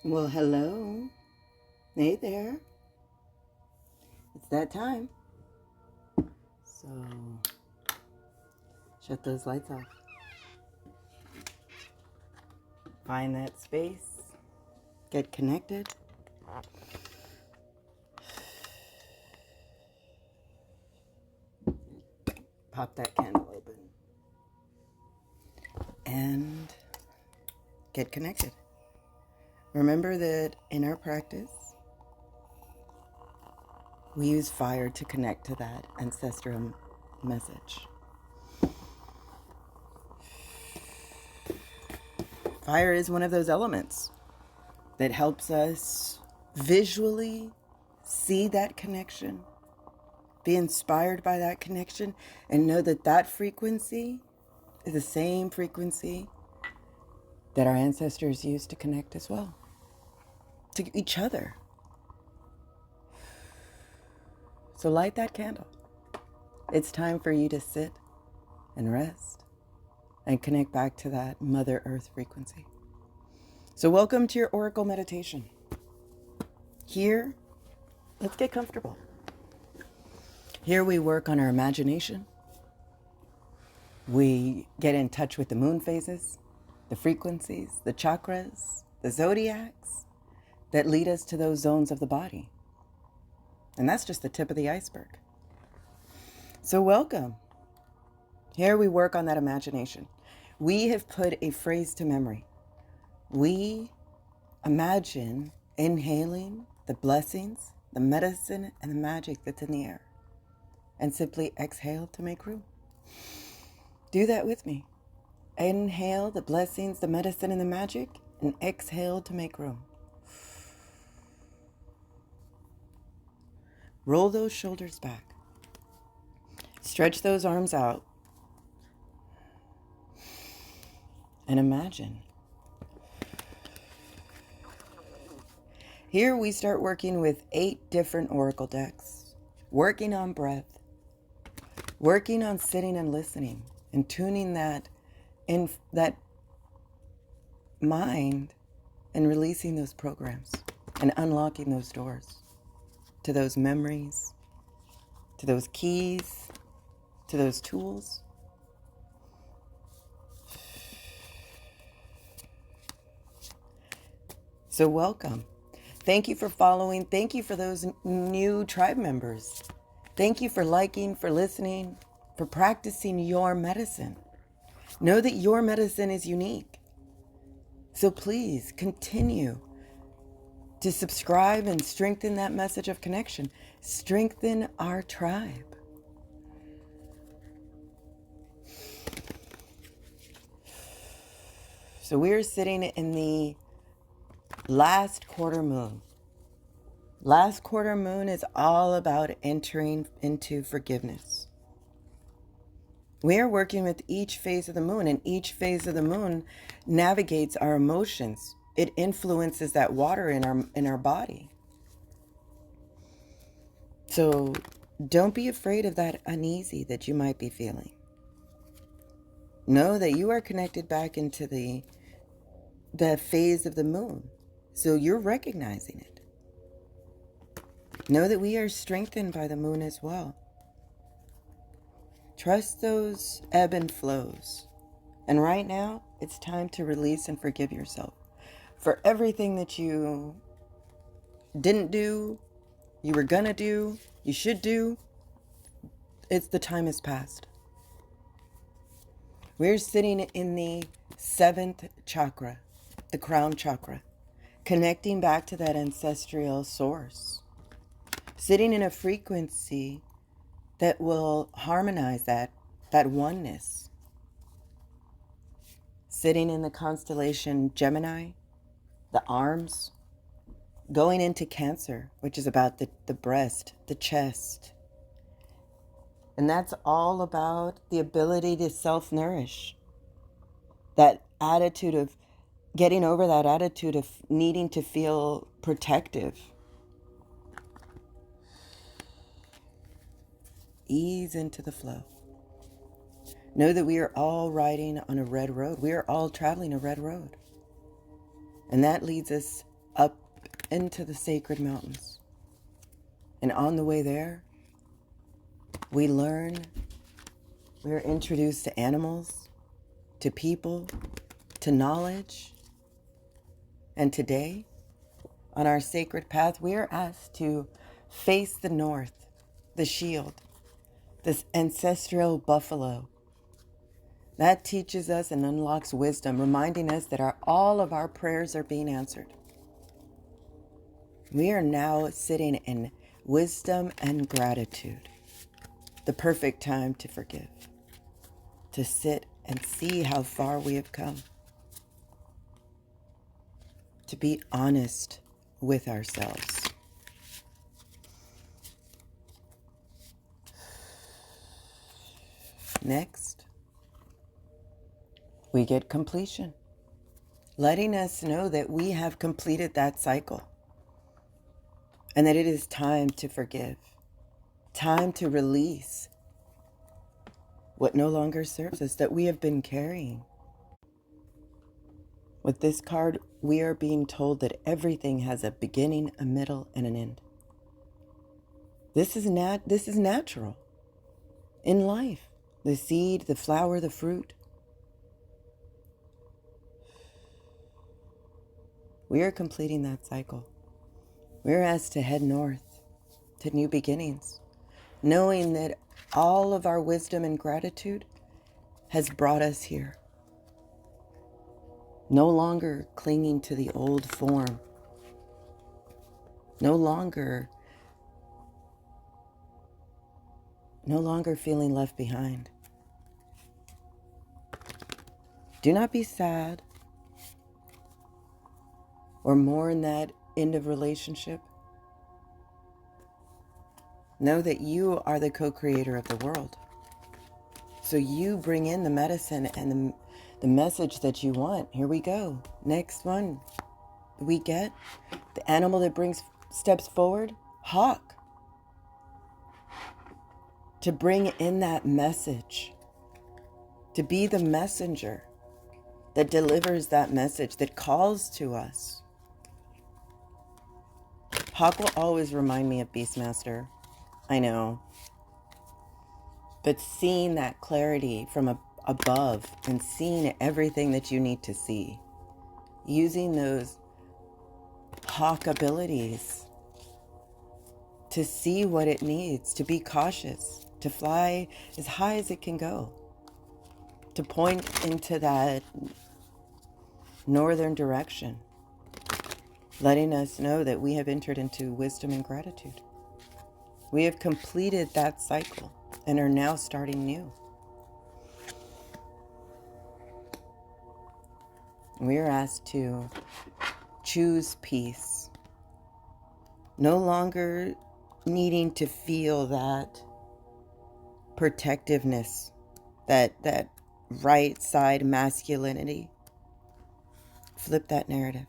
Well, hello. Hey there. It's that time. So, shut those lights off. Find that space. Get connected. Pop that candle open. And get connected. Remember that in our practice, we use fire to connect to that ancestral message. Fire is one of those elements that helps us visually see that connection, be inspired by that connection, and know that that frequency is the same frequency that our ancestors used to connect as well, to each other. So light that candle. It's time for you to sit and rest and connect back to that Mother Earth frequency. So welcome to your Oracle meditation. Here, let's get comfortable. Here we work on our imagination. We get in touch with the moon phases, the frequencies, the chakras, the zodiacs that lead us to those zones of the body. And that's just the tip of the iceberg. So welcome. Here we work on that imagination. We have put a phrase to memory. We imagine inhaling the blessings, the medicine, and the magic that's in the air. And simply exhale to make room. Do that with me. Inhale the blessings, the medicine, and the magic, and exhale to make room. Roll those shoulders back. Stretch those arms out. And imagine. Here we start working with 8 different oracle decks, working on breath, working on sitting and listening, and tuning that mind and releasing those programs and unlocking those doors to those memories, to those keys, to those tools. So welcome. Thank you for following. Thank you for those new tribe members. Thank you for liking, for listening, for practicing your medicine. Know that your medicine is unique. So please continue to subscribe and strengthen that message of connection. Strengthen our tribe. So we're sitting in the last quarter moon. Last quarter moon is all about entering into forgiveness. We are working with each phase of the moon, and each phase of the moon navigates our emotions. It influences that water in our body. So don't be afraid of that uneasy that you might be feeling. Know that you are connected back into the phase of the moon. So you're recognizing it. Know that we are strengthened by the moon as well. Trust those ebb and flows. And right now, it's time to release and forgive yourself for everything that you didn't do, you were gonna do, you should do. The time has passed. We're sitting in the 7th chakra, the crown chakra, connecting back to that ancestral source. Sitting in a frequency that will harmonize that oneness. Sitting in the constellation Gemini, the arms, going into Cancer, which is about the breast, the chest. And that's all about the ability to self-nourish. That attitude of getting over that attitude of needing to feel protective. Ease into the flow. Know that we are all riding on a red road. We are all traveling a red road. And that leads us up into the sacred mountains. And on the way there, we are introduced to animals, to people, to knowledge. And today, on our sacred path, we are asked to face the north, the shield, this ancestral buffalo. That teaches us and unlocks wisdom, reminding us that all of our prayers are being answered. We are now sitting in wisdom and gratitude, the perfect time to forgive, to sit and see how far we have come, to be honest with ourselves. Next, we get completion, letting us know that we have completed that cycle and that it is time to forgive, time to release what no longer serves us, that we have been carrying. With this card, we are being told that everything has a beginning, a middle, and an end. This is natural in life. The seed, the flower, the fruit. We are completing that cycle. We're asked to head north to new beginnings, knowing that all of our wisdom and gratitude has brought us here. No longer clinging to the old form. No longer feeling left behind. Do not be sad or mourn that end of relationship. Know that you are the co-creator of the world. So you bring in the medicine and the message that you want. Here we go. Next one. We get the animal that brings steps forward, hawk. To bring in that message. To be the messenger that delivers that message, that calls to us. Hawk will always remind me of Beastmaster. I know. But seeing that clarity from above and seeing everything that you need to see. Using those hawk abilities to see what it needs, to be cautious, to fly as high as it can go, to point into that northern direction, letting us know that we have entered into wisdom and gratitude. We have completed that cycle and are now starting new. We are asked to choose peace, no longer needing to feel that protectiveness, that right side masculinity. Flip that narrative.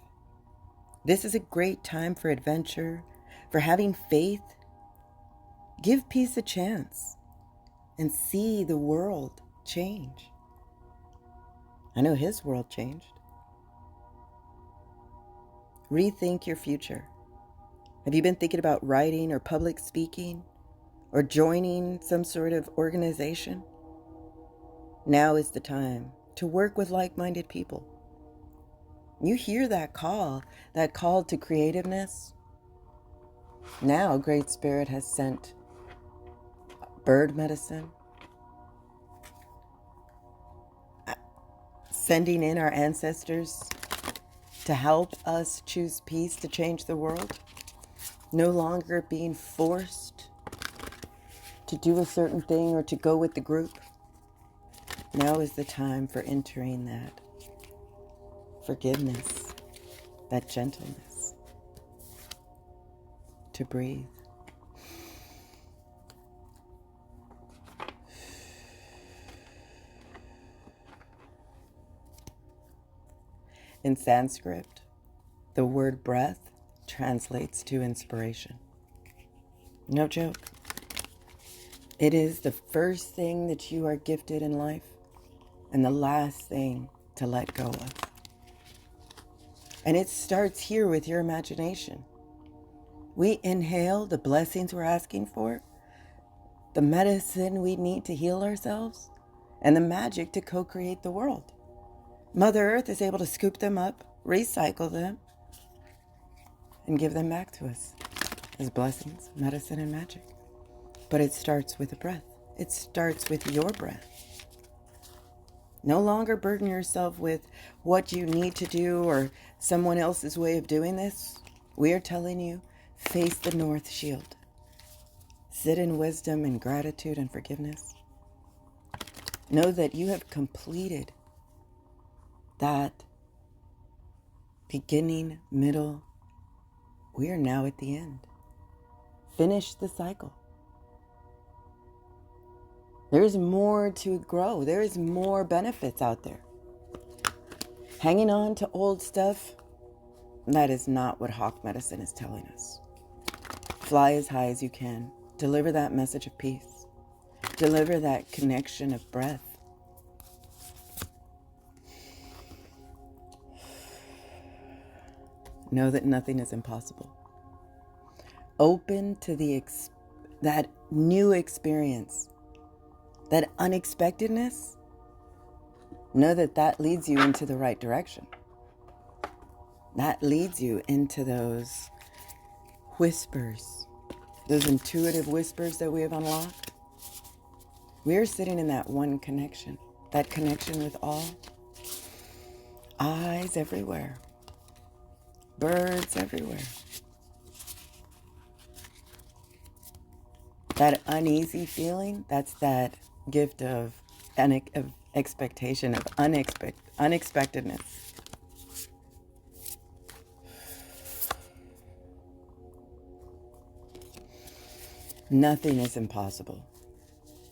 This is a great time for adventure, for having faith. Give peace a chance and see the world change. I know his world changed. Rethink your future. Have you been thinking about writing or public speaking or joining some sort of organization? Now is the time to work with like-minded people. You hear that call to creativeness. Now Great Spirit has sent bird medicine, sending in our ancestors to help us choose peace to change the world. No longer being forced to do a certain thing or to go with the group. Now is the time for entering that forgiveness, that gentleness, to breathe. In Sanskrit, the word breath translates to inspiration. No joke. It is the first thing that you are gifted in life and the last thing to let go of. And it starts here with your imagination. We inhale the blessings we're asking for, the medicine we need to heal ourselves, and the magic to co-create the world. Mother Earth is able to scoop them up, recycle them, and give them back to us as blessings, medicine, and magic. But it starts with a breath. It starts with your breath. No longer burden yourself with what you need to do or someone else's way of doing this. We are telling you, face the North Shield. Sit in wisdom and gratitude and forgiveness. Know that you have completed that beginning, middle. We are now at the end. Finish the cycle. There is more to grow. There is more benefits out there. Hanging on to old stuff, that is not what Hawk medicine is telling us. Fly as high as you can. Deliver that message of peace. Deliver that connection of breath. Know that nothing is impossible. Open to that new experience, that unexpectedness. Know that that leads you into the right direction. That leads you into those whispers, those intuitive whispers that we have unlocked. We are sitting in that one connection, that connection with all. Eyes everywhere. Birds everywhere. That uneasy feeling, that's that gift of expectation, of unexpectedness. Nothing is impossible.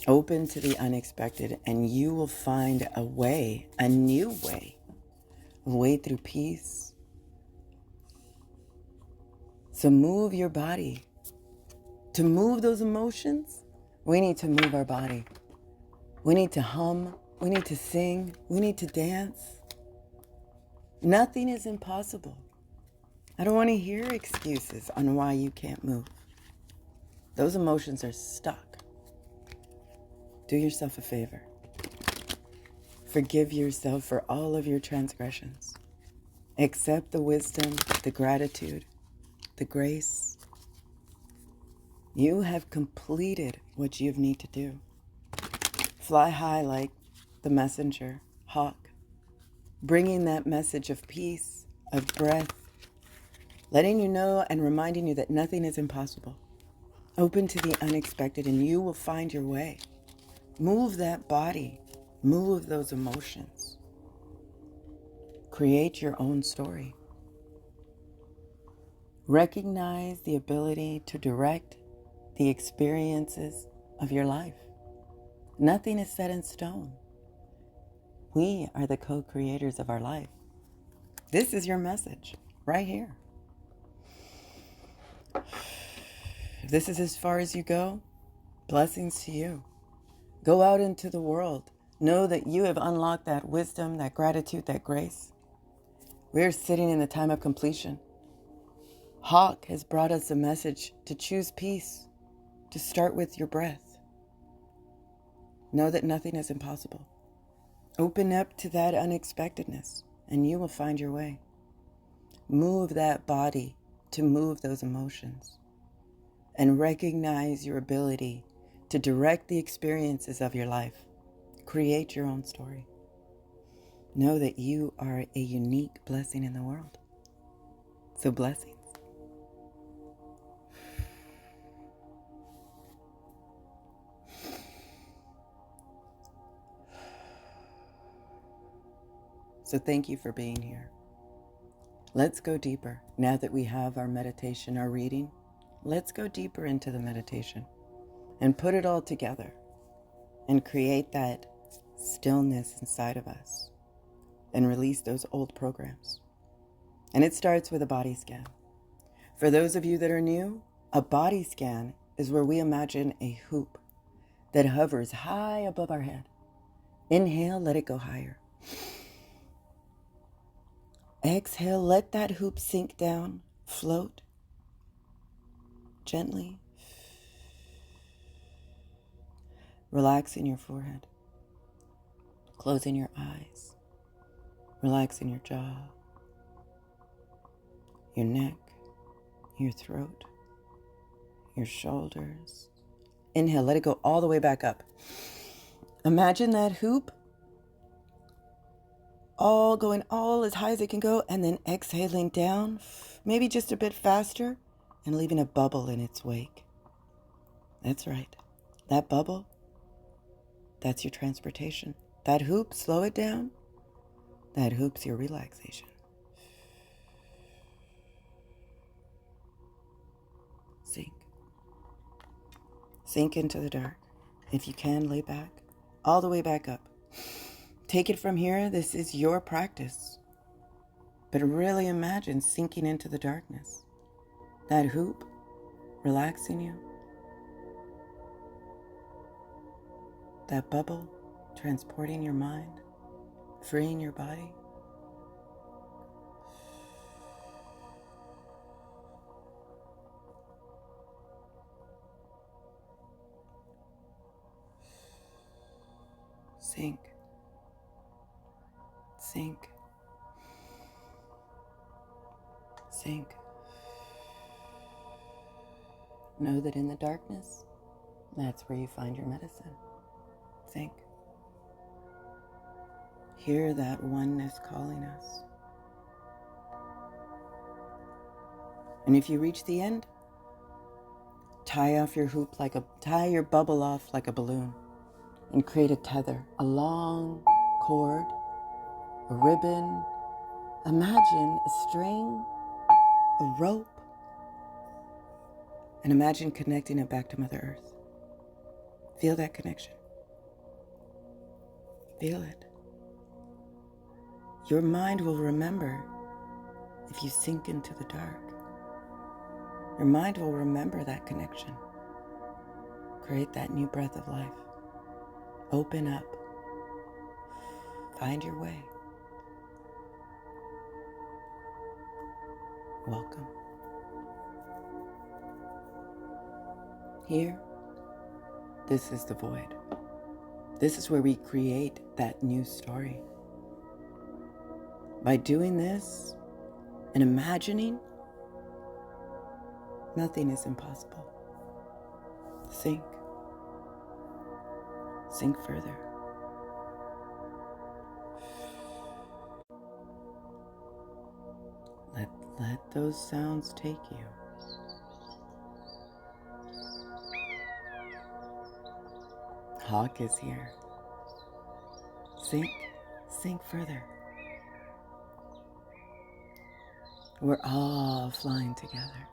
Open to the unexpected, and you will find a way, a new way, a way through peace. So move your body. To move those emotions, we need to move our body. We need to hum. We need to sing. We need to dance. Nothing is impossible. I don't want to hear excuses on why you can't move. Those emotions are stuck. Do yourself a favor. Forgive yourself for all of your transgressions. Accept the wisdom, the gratitude, the grace. You have completed what you need to do. Fly high like the messenger, hawk, bringing that message of peace, of breath, letting you know and reminding you that nothing is impossible. Open to the unexpected, and you will find your way. Move that body. Move those emotions. Create your own story. Recognize the ability to direct the experiences of your life. Nothing is set in stone. We are the co-creators of our life. This is your message right here. If this is as far as you go, blessings to you. Go out into the world. Know that you have unlocked that wisdom, that gratitude, that grace. We're sitting in the time of completion. Hawk has brought us a message to choose peace, to start with your breath. Know that nothing is impossible. Open up to that unexpectedness, and you will find your way. Move that body to move those emotions, and recognize your ability to direct the experiences of your life. Create your own story. Know that you are a unique blessing in the world. So blessings. So thank you for being here. Let's go deeper. Now that we have our meditation, our reading, let's go deeper into the meditation and put it all together and create that stillness inside of us and release those old programs. And it starts with a body scan. For those of you that are new, a body scan is where we imagine a hoop that hovers high above our head. Inhale, let it go higher. Exhale, let that hoop sink down, float gently, relaxing your forehead, closing your eyes, relaxing your jaw, your neck, your throat, your shoulders. Inhale, let it go all the way back up. Imagine that hoop all going all as high as it can go, and then exhaling down, maybe just a bit faster, and leaving a bubble in its wake. That's right. That bubble, that's your transportation. That hoop, slow it down. That hoop's your relaxation. Sink. Sink into the dark. If you can, lay back, all the way back up. Take it from here. This is your practice. But really imagine sinking into the darkness. That hoop relaxing you. That bubble transporting your mind, freeing your body. Sink. Sink. Sink. Know that in the darkness, that's where you find your medicine. Sink. Hear that oneness calling us. And if you reach the end, tie your bubble off like a balloon and create a tether, a long cord, a ribbon. Imagine a string, a rope, and imagine connecting it back to Mother Earth. Feel that connection. Feel it. Your mind will remember if you sink into the dark. Your mind will remember that connection. Create that new breath of life. Open up. Find your way. Welcome. Here, this is the void. This is where we create that new story. By doing this and imagining, nothing is impossible. Sink. Sink further. Let those sounds take you. Hawk is here. Sink. Sink further. We're all flying together.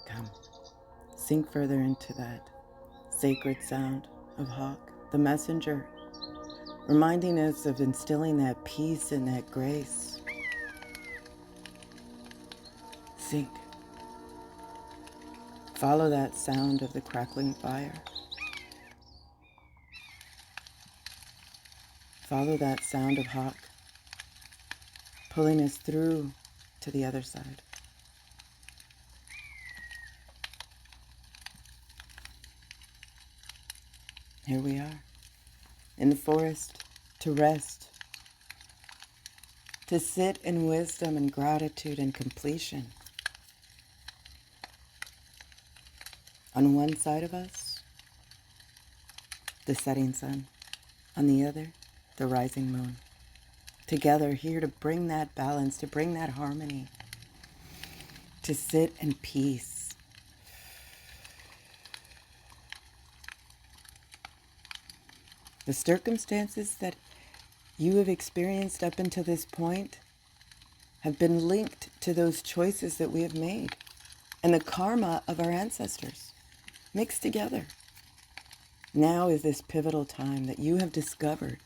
Come. Sink further into that sacred sound of Hawk, the messenger, reminding us of instilling that peace and that grace. Sink. Follow that sound of the crackling fire. Follow that sound of Hawk, pulling us through to the other side. Here we are, in the forest, to rest, to sit in wisdom and gratitude and completion. On one side of us, the setting sun. On the other, the rising moon. Together, here to bring that balance, to bring that harmony, to sit in peace. The circumstances that you have experienced up until this point have been linked to those choices that we have made and the karma of our ancestors mixed together. Now is this pivotal time that you have discovered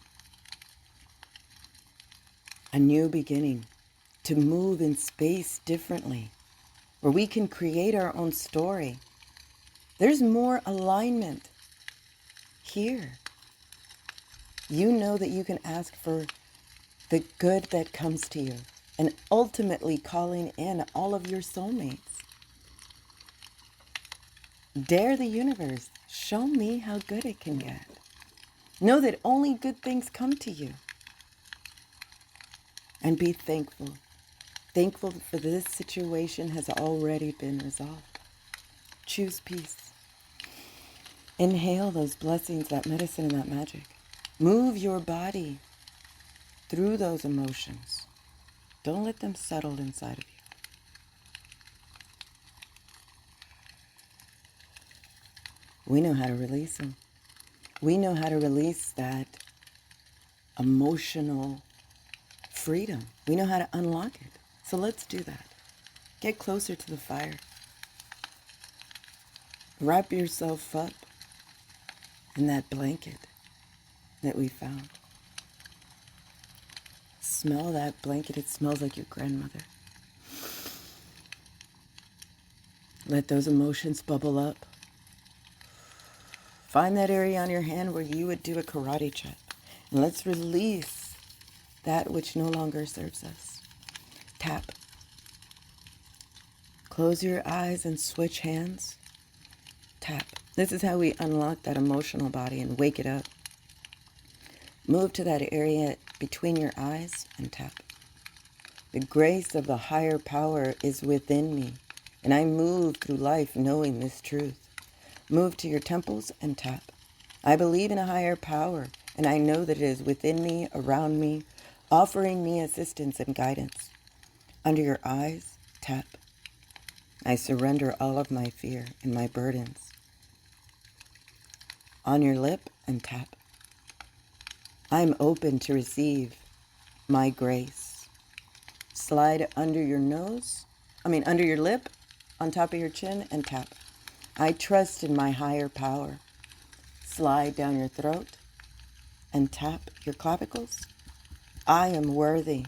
a new beginning to move in space differently, where we can create our own story. There's more alignment here. You know that you can ask for the good that comes to you, and ultimately calling in all of your soulmates. Dare the universe. Show me how good it can get. Know that only good things come to you. And be thankful. Thankful for this situation has already been resolved. Choose peace. Inhale those blessings, that medicine, and that magic. Move your body through those emotions. Don't let them settle inside of you. We know how to release them. We know how to release that emotional freedom. We know how to unlock it. So let's do that. Get closer to the fire. Wrap yourself up in that blanket that we found. Smell that blanket. It smells like your grandmother. Let those emotions bubble up. Find that area on your hand where you would do a karate chop. And let's release that which no longer serves us. Tap. Close your eyes and switch hands. Tap. This is how we unlock that emotional body and wake it up. Move to that area between your eyes and tap. The grace of the higher power is within me, and I move through life knowing this truth. Move to your temples and tap. I believe in a higher power, and I know that it is within me, around me, offering me assistance and guidance. Under your eyes, tap. I surrender all of my fear and my burdens. On your lip and tap. I'm open to receive my grace. Slide under your under your lip, on top of your chin, and tap. I trust in my higher power. Slide down your throat and tap your clavicles. I am worthy.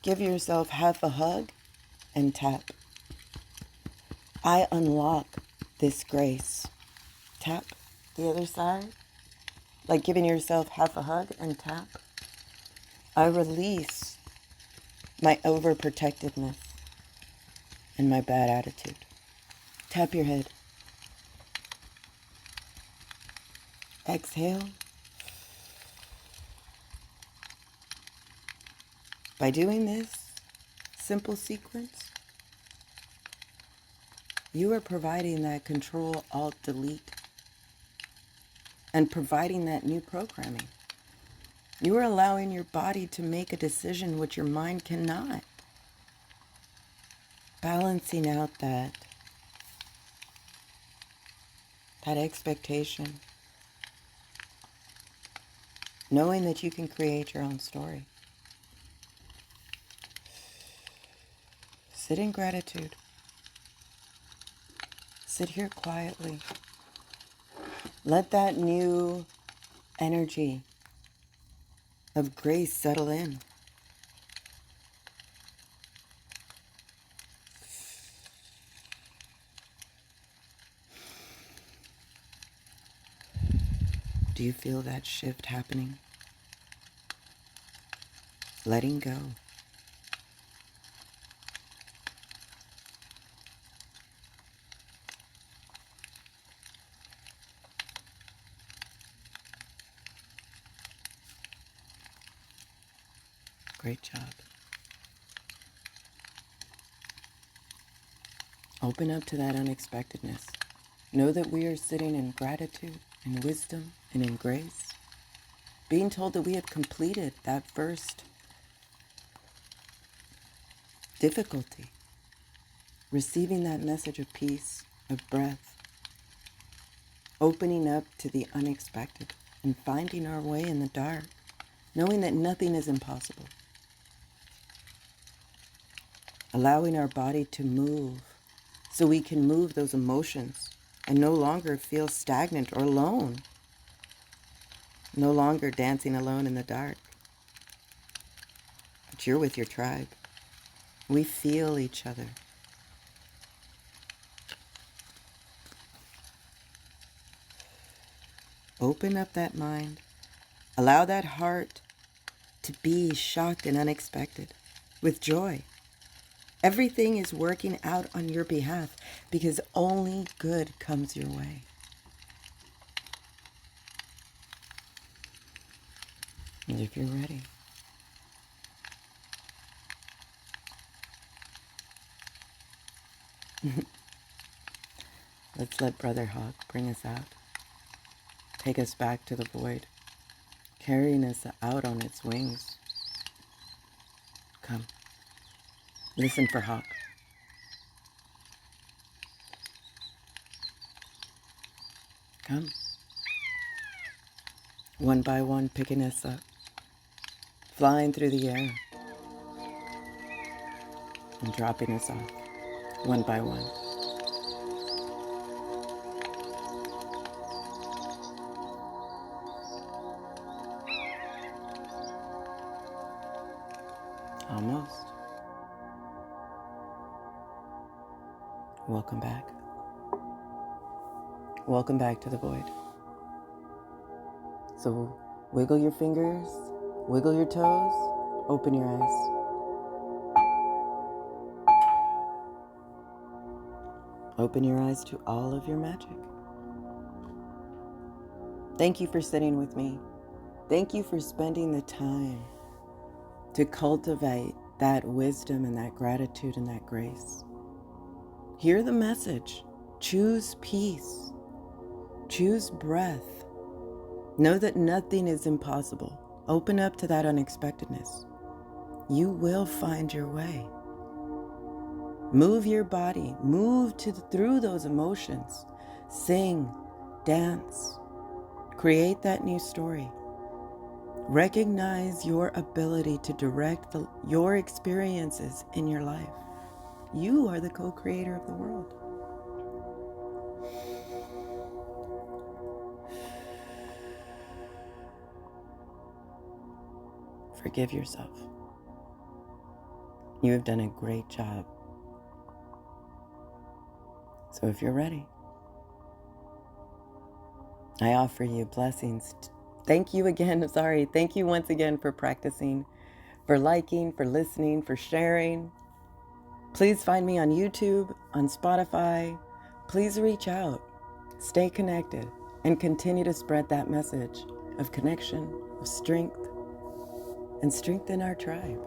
Give yourself half a hug and tap. I unlock this grace. Tap the other side, like giving yourself half a hug and tap. I release my overprotectiveness and my bad attitude. Tap your head. Exhale. By doing this simple sequence, you are providing that Control, Alt, Delete, and providing that new programming. You are allowing your body to make a decision which your mind cannot. Balancing out that expectation. Knowing that you can create your own story. Sit in gratitude. Sit here quietly. Let that new energy of grace settle in. Do you feel that shift happening? Letting go. Great job. Open up to that unexpectedness. Know that we are sitting in gratitude, in wisdom, and in grace. Being told that we have completed that first difficulty. Receiving that message of peace, of breath. Opening up to the unexpected and finding our way in the dark. Knowing that nothing is impossible. Allowing our body to move so we can move those emotions and no longer feel stagnant or alone. No longer dancing alone in the dark. But you're with your tribe. We feel each other. Open up that mind. Allow that heart to be shocked and unexpected, with joy. Everything is working out on your behalf because only good comes your way. And if you're ready, let's let Brother Hawk bring us out, take us back to the void, carrying us out on its wings. Come, listen for Hawk. Come. One by one, picking us up, flying through the air, and dropping us off, one by one. Almost. Welcome back. Welcome back to the void. So wiggle your fingers, wiggle your toes, open your eyes. Open your eyes to all of your magic. Thank you for sitting with me. Thank you for spending the time to cultivate that wisdom and that gratitude and that grace. Hear the message. Choose peace. Choose breath. Know that nothing is impossible. Open up to that unexpectedness. You will find your way. Move your body. Move through those emotions. Sing, dance. Create that new story. Recognize your ability to direct your experiences in your life. You are the co-creator of the world. Forgive yourself. You have done a great job. So if you're ready, I offer you blessings. Thank you again. Thank you once again for practicing, for liking, for listening, for sharing. Please find me on YouTube, on Spotify. Please reach out, stay connected, and continue to spread that message of connection, of strength, and strengthen our tribe.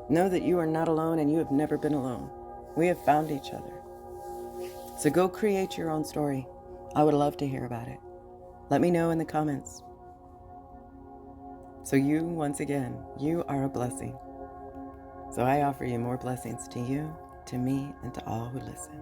Know that you are not alone and you have never been alone. We have found each other. So go create your own story. I would love to hear about it. Let me know in the comments. So you, once again, you are a blessing. So I offer you more blessings to you, to me, and to all who listen.